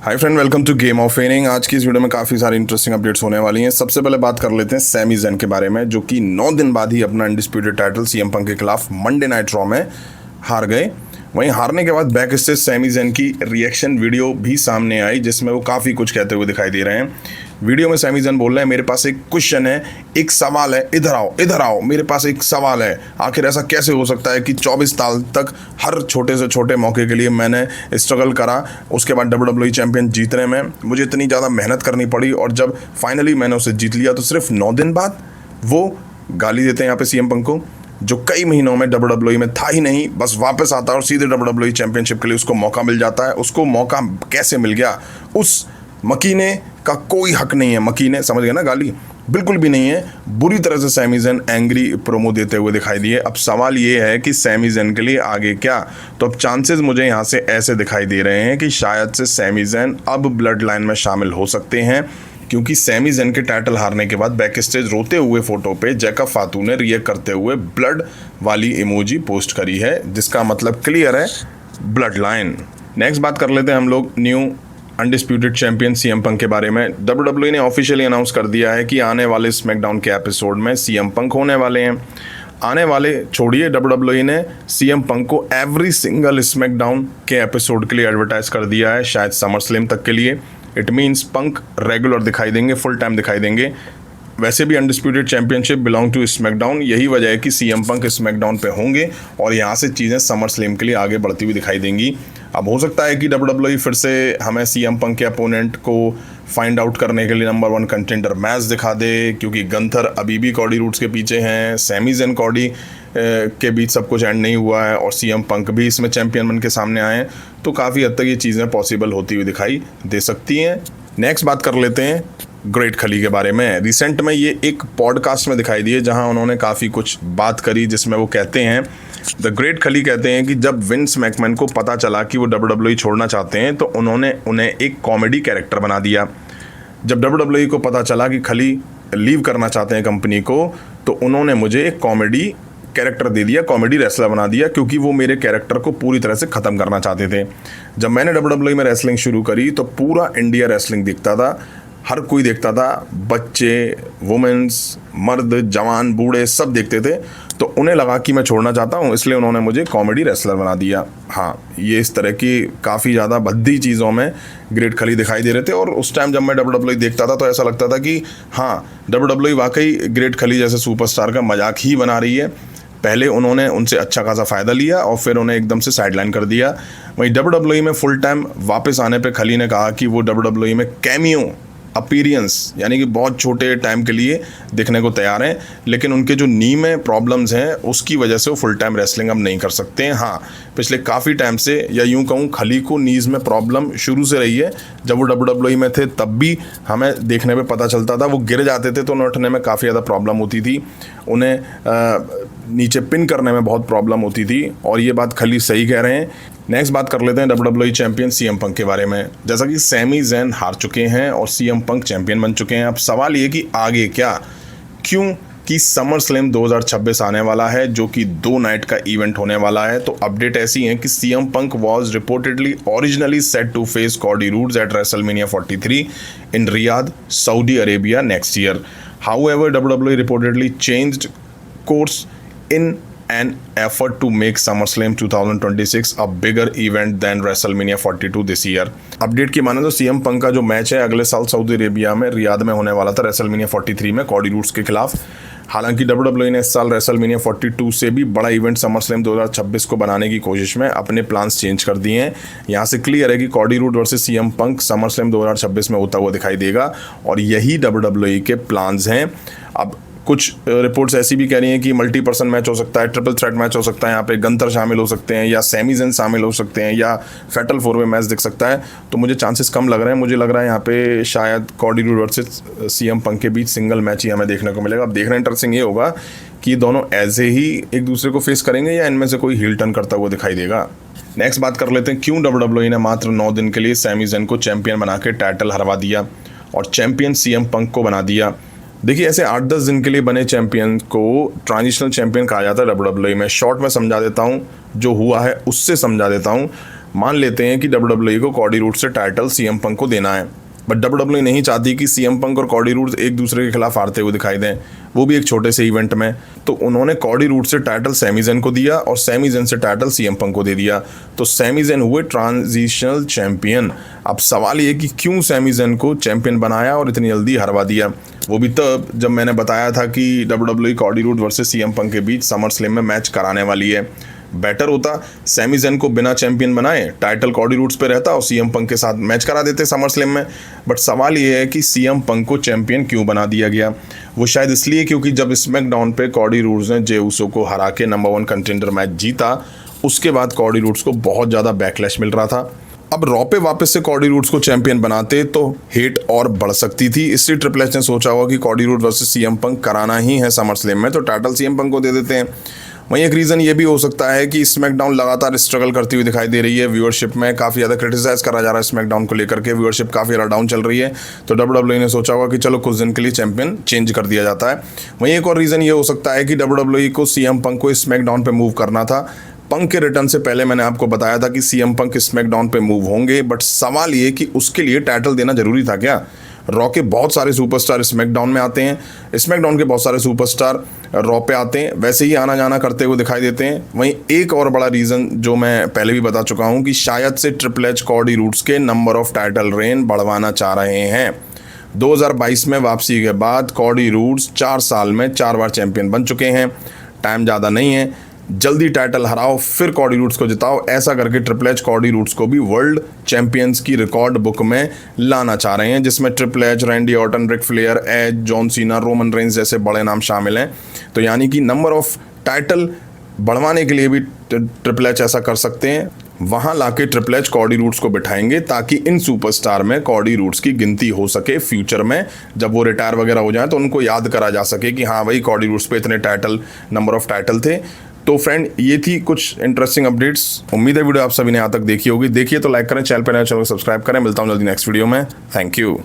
Hi friend, welcome to game of fanning. आज की इस वीडियो में काफ़ी सारी इंटरेस्टिंग अपडेट्स होने वाली हैं। सबसे पहले बात कर लेते हैं सैमी ज़ेन के बारे में, जो कि 9 दिन बाद ही अपना अनडिस्प्यूटेड टाइटल सीएम पंक के खिलाफ मंडे नाइट रॉ में हार गए। वहीं हारने के बाद बैक स्टेज सैमी ज़ेन की रिएक्शन वीडियो भी सामने आई, जिसमें वो काफ़ी कुछ कहते हुए दिखाई दे रहे हैं। वीडियो में सैमी ज़ेन बोल रहे हैं, मेरे पास एक क्वेश्चन है, एक सवाल है, इधर आओ, मेरे पास एक सवाल है। आखिर ऐसा कैसे हो सकता है कि 24 साल तक हर छोटे से छोटे मौके के लिए मैंने स्ट्रगल करा, उसके बाद WWE चैंपियन जीतने में मुझे इतनी ज़्यादा मेहनत करनी पड़ी, और जब फाइनली मैंने उसे जीत लिया तो सिर्फ 9 दिन बाद वो गाली देते हैं यहाँ पे सीएम पंक को, जो कई महीनों में WWE में था ही नहीं, बस वापस आता है और सीधे WWE चैंपियनशिप के लिए उसको मौका मिल जाता है। उसको मौका कैसे मिल गया, उस मकीने का कोई हक नहीं है। मकीने, समझ गए ना, गाली बिल्कुल भी नहीं है। बुरी तरह से सैमी ज़ेन एंग्री प्रोमो देते हुए दिखाई दिए। अब सवाल ये है कि सैमी ज़ेन के लिए आगे क्या। तो अब चांसेस मुझे यहाँ से ऐसे दिखाई दे रहे हैं कि शायद से सैमी ज़ेन अब ब्लड लाइन में शामिल हो सकते हैं, क्योंकि सैमी ज़ेन के टाइटल हारने के बाद बैक स्टेज रोते हुए फोटो पे जैकब फातू ने रिएक्ट करते हुए ब्लड वाली इमोजी पोस्ट करी है, जिसका मतलब क्लियर है, ब्लड लाइन। नेक्स्ट बात कर लेते हैं हम लोग new undisputed champion CM Punk के बारे में। WWE ने ऑफिशियली अनाउंस कर दिया है कि आने वाले स्मैकडाउन के एपिसोड में सीएम पंक होने वाले हैं। आने वाले छोड़िए, WWE ने सीएम पंक को एवरी सिंगल स्मैकडाउन के एपिसोड के लिए एडवर्टाइज कर दिया है, शायद समर स्लैम तक के लिए। इट मीन्स पंक रेगुलर दिखाई देंगे, फुल टाइम दिखाई देंगे। वैसे भी undisputed championship belong to SmackDown, यही वजह है कि सीएम पंक स्मैकडाउन पे होंगे और यहाँ से चीज़ें समर स्लैम के लिए आगे बढ़ती हुई दिखाई देंगी। अब हो सकता है कि WWE फिर से हमें सीएम पंक के अपोनेंट को फाइंड आउट करने के लिए नंबर 1 कंटेंडर मैच दिखा दे, क्योंकि गंथर अभी भी कॉडी रूड्स के पीछे हैं, सैमी ज़ेन कॉडी के बीच सब कुछ एंड नहीं हुआ है, और सीएम पंक भी इसमें चैंपियन बन के सामने आए हैं। तो काफ़ी हद तक ये चीज़ें पॉसिबल होती हुई दिखाई दे सकती हैं। नेक्स्ट बात कर लेते हैं ग्रेट खली के बारे में। रिसेंट में ये एक पॉडकास्ट में दिखाई दिए, जहां उन्होंने काफ़ी कुछ बात करी, जिसमें वो कहते हैं, द ग्रेट खली कहते हैं कि जब विंस मैकमैन को पता चला कि वो WWE छोड़ना चाहते हैं, तो उन्होंने उन्हें एक कॉमेडी कैरेक्टर बना दिया। जब WWE को पता चला कि खली लीव करना चाहते हैं कंपनी को, तो उन्होंने मुझे एक कॉमेडी कैरेक्टर दे दिया, कॉमेडी रेसलर बना दिया, क्योंकि वो मेरे कैरेक्टर को पूरी तरह से ख़त्म करना चाहते थे। जब मैंने WWE में रेसलिंग शुरू करी तो पूरा इंडिया रेसलिंग दिखता था, हर कोई देखता था, बच्चे, वुमेन्स, मर्द, जवान, बूढ़े सब देखते थे। तो उन्हें लगा कि मैं छोड़ना चाहता हूँ, इसलिए उन्होंने मुझे कॉमेडी रेसलर बना दिया। हाँ, ये इस तरह की काफ़ी ज़्यादा भद्दी चीज़ों में ग्रेट खली दिखाई दे रहे थे। और उस टाइम जब मैं WWE देखता था तो ऐसा लगता था कि हाँ, WWE वाकई ग्रेट खली जैसे सुपरस्टार का मजाक ही बना रही है। पहले उन्होंने उनसे अच्छा खासा फ़ायदा लिया और फिर उन्हें एकदम से साइडलाइन कर दिया। वहीं WWE में फुल टाइम वापस आने पे खली ने कहा कि वो WWE में कैमियो अपीरियंस, यानी कि बहुत छोटे टाइम के लिए दिखने को तैयार हैं, लेकिन उनके जो नी में प्रॉब्लम्स हैं उसकी वजह से वो फुल टाइम रेसलिंग अब नहीं कर सकते हैं। हाँ, पिछले काफ़ी टाइम से, या यूँ कहूँ, खली को नीज़ में प्रॉब्लम शुरू से रही है। जब वो WWE में थे तब भी हमें देखने में पता चलता था, वो गिर जाते थे तो उन्हें उठने में काफ़ी ज़्यादा प्रॉब्लम होती थी, उन्हें नीचे पिन करने में बहुत प्रॉब्लम होती थी, और ये बात खली सही कह रहे हैं। नेक्स्ट बात कर लेते हैं WWE चैंपियन सीएम पंक के बारे में। जैसा कि सैमी ज़ेन हार चुके हैं और सीएम पंक चैंपियन बन चुके हैं, अब सवाल ये कि आगे क्या, क्यों कि समर स्लैम 2026 आने वाला है, जो कि 2 नाइट का इवेंट होने वाला है। तो अपडेट ऐसी है कि CM Punk was reportedly originally set to face Cody Rhodes at WrestleMania 43 in Riyadh, Saudi Arabia next year. However, WWE reportedly changed course in an effort to make SummerSlam 2026 a bigger event than WrestleMania 42 this year. Update की माने तो CM Punk का जो match है अगले साल Saudi Arabia में Riyadh में होने वाला था WrestleMania 43 में कॉडी रूड्स के खिलाफ। हालांकि WWE ने इस साल WrestleMania 42 से भी बड़ा इवेंट SummerSlam 2026 को बनाने की कोशिश में अपने प्लान्स चेंज कर दिए हैं। यहाँ से क्लियर है कि Cody Rhodes versus CM Punk SummerSlam 2026 में होता हुआ दिखाई देगा, और यही WWE के प्लान्स हैं। अब कुछ रिपोर्ट्स ऐसी भी कह रही हैं कि मल्टी पर्सन मैच हो सकता है, ट्रिपल थ्रेट मैच हो सकता है, यहाँ पे गंथर शामिल हो सकते हैं, या सैमी ज़ेन शामिल हो सकते हैं, या फैटल 4-वे मैच दिख सकता है। तो मुझे चांसेस कम लग रहे हैं। मुझे लग रहा है यहाँ पे शायद Cody Rhodes versus CM Punk के बीच सिंगल मैच ही हमें देखने को मिलेगा। अब देखना इंटरेस्टिंग ये होगा कि दोनों ऐसे ही एक दूसरे को फेस करेंगे, या इनमें से कोई हील टर्न करता हुआ दिखाई देगा। नेक्स्ट बात कर लेते हैं, क्यों WWE ने मात्र 9 दिन के लिए सैमी ज़ेन को चैंपियन बना के टाइटल हरवा दिया और चैंपियन सीएम पंक को बना दिया। देखिए, ऐसे 8-10 दिन के लिए बने चैंपियन को ट्रांजिशनल चैंपियन कहा जाता है WWE में। शॉर्ट में समझा देता हूँ, जो हुआ है उससे समझा देता हूँ। मान लेते हैं कि WWE को कॉडी रूड्स से टाइटल सीएम पंक को देना है, बट WWE नहीं चाहती कि सीएम पंक और कॉडी रूड्स एक दूसरे के खिलाफ हारते हुए दिखाई दें, वो भी एक छोटे से इवेंट में। तो उन्होंने कॉडी रूड्स से टाइटल सैमी ज़ेन को दिया और सैमी ज़ेन से टाइटल सीएम पंक को दे दिया। तो सैमी ज़ेन हुए ट्रांजिशनल चैंपियन। अब सवाल ये कि क्यों सैमी ज़ेन को चैंपियन बनाया और इतनी जल्दी हरवा दिया, वो भी तब जब मैंने बताया था कि WWE Cody Rhodes versus CM Punk के बीच समर स्लैम में मैच कराने वाली है। बेटर होता सैमी ज़ेन को बिना चैंपियन बनाए टाइटल कॉडी रूड्स पे रहता और सीएम पंक के साथ मैच करा देते समर स्लैम में। बट सवाल ये है कि सीएम पंक को चैंपियन क्यों बना दिया गया। वो शायद इसलिए क्योंकि जब स्मैकडाउन पे कॉडी रूड्स ने जे उसो को हरा के नंबर 1 कंटेंडर मैच जीता, उसके बाद कॉडी रूड्स को बहुत ज़्यादा बैकलैश मिल रहा था। अब रॉ पे वापस से कॉडी रूड्स को चैंपियन बनाते तो हेट और बढ़ सकती थी। इसलिए ट्रिपल एच ने सोचा होगा कि Cody Rhodes versus CM Punk कराना ही है समर स्लैम में, तो टाइटल सीएम पंक को दे देते हैं। वहीं एक रीज़न ये भी हो सकता है कि स्मैकडाउन लगातार स्ट्रगल करती हुई दिखाई दे रही है। व्यूअरशिप में काफ़ी ज़्यादा क्रिटिसाइज करा जा रहा है स्मैकडाउन को लेकर के, व्यूअरशिप काफ़ी ज़्यादा डाउन चल रही है। तो WWE ने सोचा होगा कि चलो कुछ दिन के लिए चैंपियन चेंज कर दिया जाता है। वहीं एक और रीज़न ये हो सकता है कि WWE को सीएम पंक को स्मैकडाउन पे मूव करना था। पंक के रिटर्न से पहले मैंने आपको बताया था कि सीएम पंक स्मैकडाउन पे मूव होंगे, बट सवाल ये कि उसके लिए टाइटल देना जरूरी था क्या। रॉ के बहुत सारे सुपरस्टार स्मैकडाउन में आते हैं, स्मैकडाउन के बहुत सारे सुपरस्टार रॉ पे आते हैं, वैसे ही आना जाना करते हुए दिखाई देते हैं। वहीं एक और बड़ा रीज़न जो मैं पहले भी बता चुका हूं कि शायद से ट्रिपल एच कॉडी रूड्स के नंबर ऑफ टाइटल रेन बढ़वाना चाह रहे हैं। 2022 में वापसी के बाद कॉडी रूड्स 4 साल में 4 बार चैंपियन बन चुके हैं। टाइम ज़्यादा नहीं है, जल्दी टाइटल हराओ फिर कॉडी रूड्स को जिताओ। ऐसा करके ट्रिपल एच कॉडी रूड्स को भी वर्ल्ड चैंपियंस की रिकॉर्ड बुक में लाना चाह रहे हैं, जिसमें Triple H, Randy Orton, Ric Flair, Edge, John Cena, Roman Reigns जैसे बड़े नाम शामिल हैं। तो यानी कि नंबर ऑफ टाइटल बढ़वाने के लिए भी ट्रिपल एच ऐसा कर सकते हैं। वहाँ लाके ट्रिपल एच कॉडी रूड्स को बिठाएंगे ताकि इन सुपरस्टार में कॉडी रूड्स की गिनती हो सके। फ्यूचर में जब वो रिटायर वगैरह हो जाए तो उनको याद करा जा सके कि हाँ भाई कॉडी रूड्स पे इतने टाइटल, नंबर ऑफ टाइटल थे। तो फ्रेंड ये थी कुछ इंटरेस्टिंग अपडेट्स। उम्मीद है वीडियो आप सभी ने यहाँ तक देखी होगी। देखिए तो लाइक करें, चैनल पर नए चैनल को सब्सक्राइब करें। मिलता हूँ जल्दी नेक्स्ट वीडियो में। Thank you.